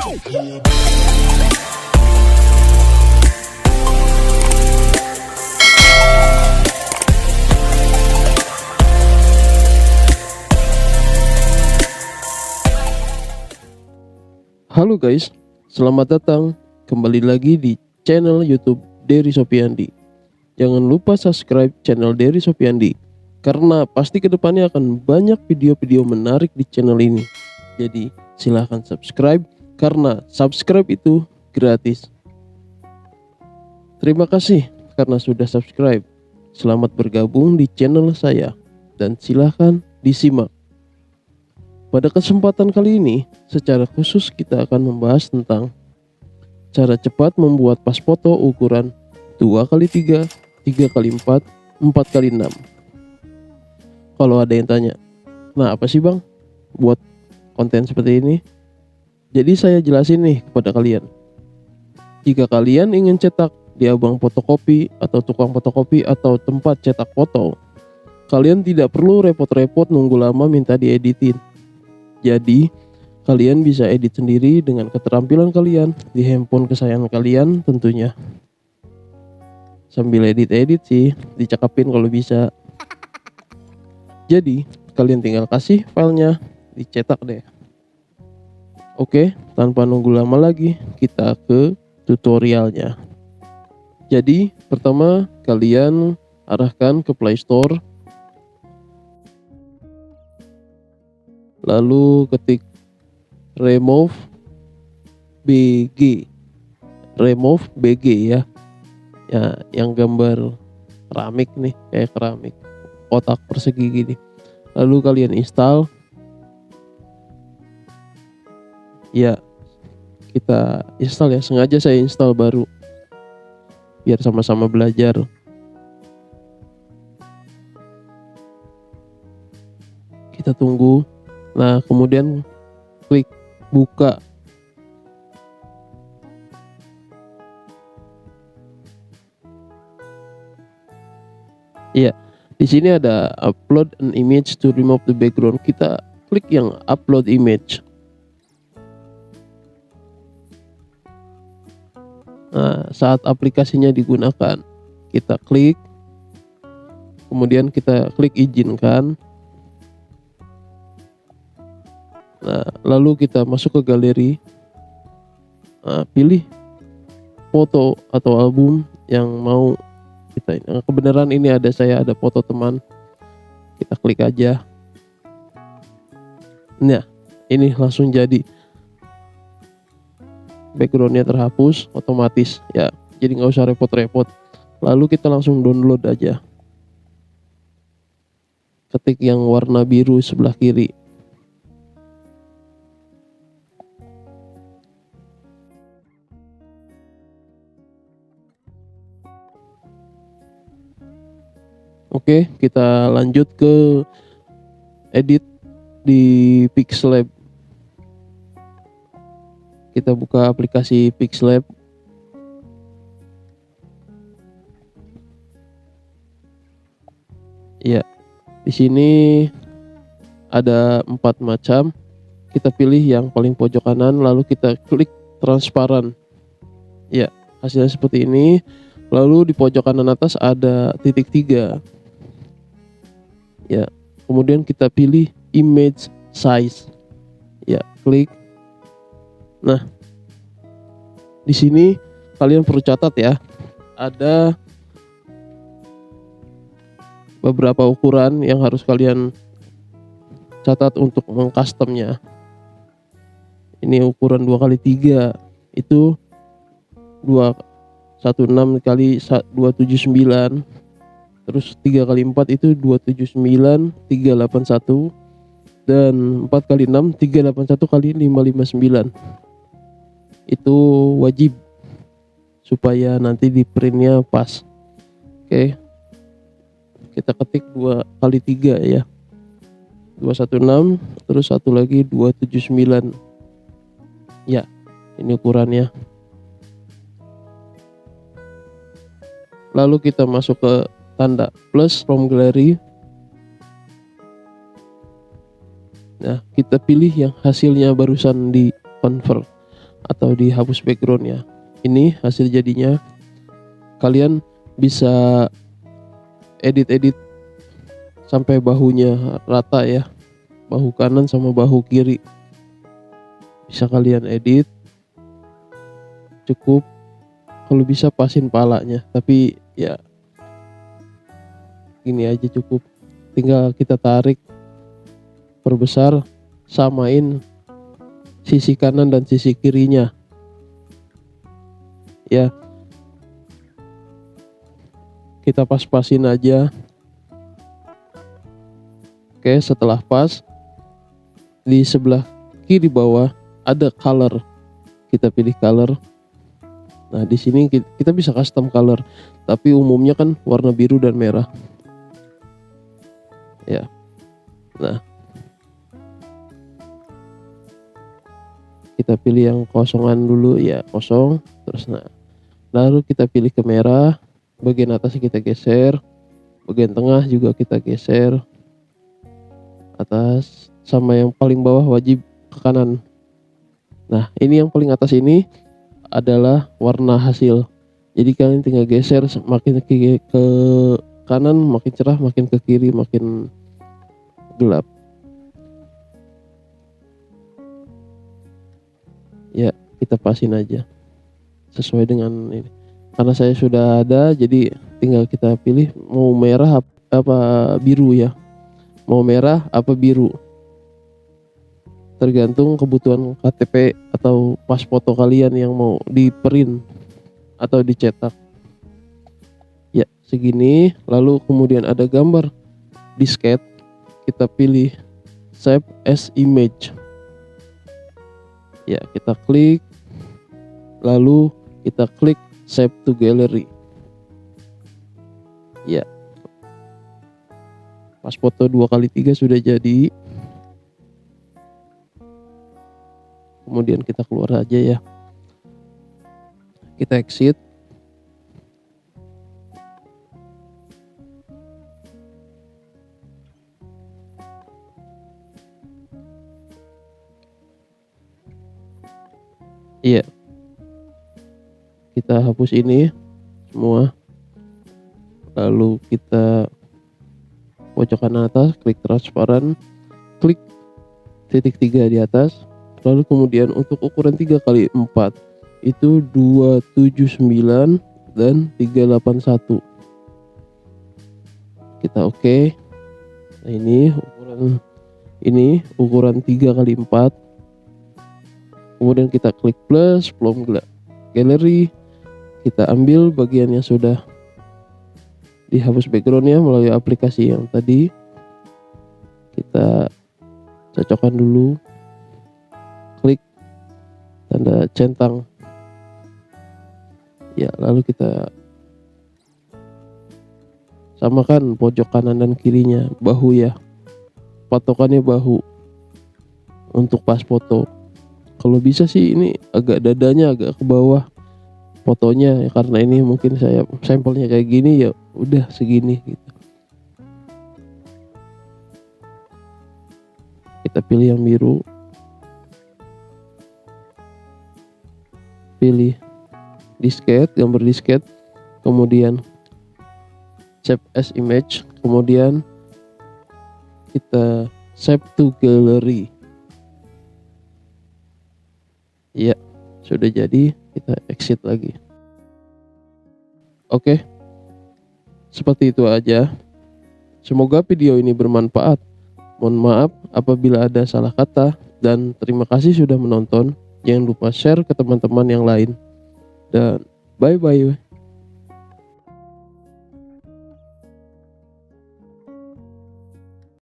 Halo guys, selamat datang kembali lagi di channel YouTube Dery Sopiandi. Jangan lupa subscribe channel Dery Sopiandi karena pasti kedepannya akan banyak video-video menarik di channel ini. Jadi silahkan subscribe karena subscribe itu gratis. Terima kasih karena sudah subscribe. Selamat bergabung di channel saya dan silahkan disimak. Pada kesempatan kali ini, secara khusus kita akan membahas tentang cara cepat membuat pas foto ukuran 2x3, 3x4, 4x6. Kalau ada yang tanya, nah apa sih bang buat konten seperti ini? Jadi saya jelasin nih kepada kalian. Jika kalian ingin cetak di abang fotokopi atau tukang fotokopi atau tempat cetak foto, kalian tidak perlu repot-repot nunggu lama minta dieditin. Jadi, kalian bisa edit sendiri dengan keterampilan kalian di handphone kesayangan kalian tentunya. Sambil edit-edit sih, dicakapin kalau bisa. Jadi, kalian tinggal kasih filenya, dicetak deh. Oke, tanpa nunggu lama lagi, kita ke tutorialnya. Jadi, pertama kalian arahkan ke Play Store. Lalu ketik remove BG ya, yang gambar keramik nih, kayak keramik kotak persegi gini. Lalu kalian install ya, kita install ya, sengaja saya install baru biar sama-sama belajar. Kita tunggu. Nah, kemudian klik buka. Iya, di sini ada upload an image to remove the background. Kita klik yang upload image. Nah, saat aplikasinya digunakan, kita klik. Kemudian kita klik izinkan. Nah, lalu kita masuk ke galeri. Nah, pilih foto atau album yang mau kita. Nah, kebenaran ini ada foto teman. Kita klik aja. Nah, ini langsung jadi. Backgroundnya terhapus otomatis ya. Jadi nggak usah repot-repot. Lalu kita langsung download aja. Ketik yang warna biru sebelah kiri. Oke, kita lanjut ke edit di Pixlab. Kita buka aplikasi Pixlab. Ya, di sini ada 4 macam. Kita pilih yang paling pojok kanan, lalu kita klik transparan. Ya, hasilnya seperti ini. Lalu di pojok kanan atas ada titik 3. Ya, kemudian kita pilih image size. Ya, klik. Nah, di sini kalian perlu catat ya. Ada beberapa ukuran yang harus kalian catat untuk mengcustomnya. Ini ukuran 2x3 itu 216 kali 279. Terus 3x4 itu 279, 381, dan 4x6 381 kali 559. Itu wajib supaya nanti di printnya pas. Oke, kita ketik 2x3 ya, 216, terus satu lagi 279. Ya, ini ukurannya. Lalu kita masuk ke tanda plus from gallery. Nah, kita pilih yang hasilnya barusan di convert atau dihapus backgroundnya. Ini hasil jadinya. Kalian bisa edit sampai bahunya rata ya, bahu kanan sama bahu kiri bisa kalian edit. Cukup kalau bisa pasin palanya, tapi ya gini aja cukup. Tinggal kita tarik, perbesar, samain sisi kanan dan sisi kirinya ya. Kita pas-pasin aja. Oke, setelah pas, di sebelah kiri bawah ada color. Kita pilih color. Nah, di sini kita bisa custom color, tapi umumnya kan warna biru dan merah. Ya. Nah, kita pilih yang kosongan dulu ya, kosong. Terus lalu kita pilih ke merah. Bagian atas kita geser, bagian tengah juga kita geser, atas sama yang paling bawah wajib ke kanan. Nah, ini yang paling atas ini adalah warna hasil. Jadi kalian tinggal geser makin ke kanan makin cerah, makin ke kiri makin gelap. Ya, kita pasin aja sesuai dengan ini. Karena saya sudah ada, jadi tinggal kita pilih mau merah apa biru ya. Mau merah apa biru. Tergantung kebutuhan KTP atau pas foto kalian yang mau di print atau dicetak. Ya, segini. Lalu kemudian ada gambar disket. Kita pilih save as image. Ya, kita klik. Lalu kita klik save to gallery. Ya, pas foto 2x3 sudah jadi. Kemudian kita keluar aja ya. Kita exit. Iya. Kita hapus ini semua. Lalu kita pojok kanan atas, klik transparan, klik titik 3 di atas. Lalu kemudian untuk ukuran 3x4 itu 279 dan 381. Kita oke. Nah, ini ukuran 3x4. Kemudian kita klik plus, belum galeri. Kita ambil bagian yang sudah dihapus backgroundnya melalui aplikasi yang tadi. Kita cocokkan dulu. Klik tanda centang. Ya, lalu kita samakan pojok kanan dan kirinya, bahu ya. Patokannya bahu untuk pas foto. Kalau bisa sih ini agak dadanya agak ke bawah fotonya ya, karena ini mungkin saya sampelnya kayak gini ya udah segini gitu. Kita pilih yang biru, pilih disket, gambar disket, kemudian save as image, kemudian kita save to gallery. Ya, sudah jadi. Kita exit lagi. Oke, seperti itu aja. Semoga video ini bermanfaat. Mohon maaf apabila ada salah kata, dan terima kasih sudah menonton. Jangan lupa share ke teman-teman yang lain. Dan bye-bye.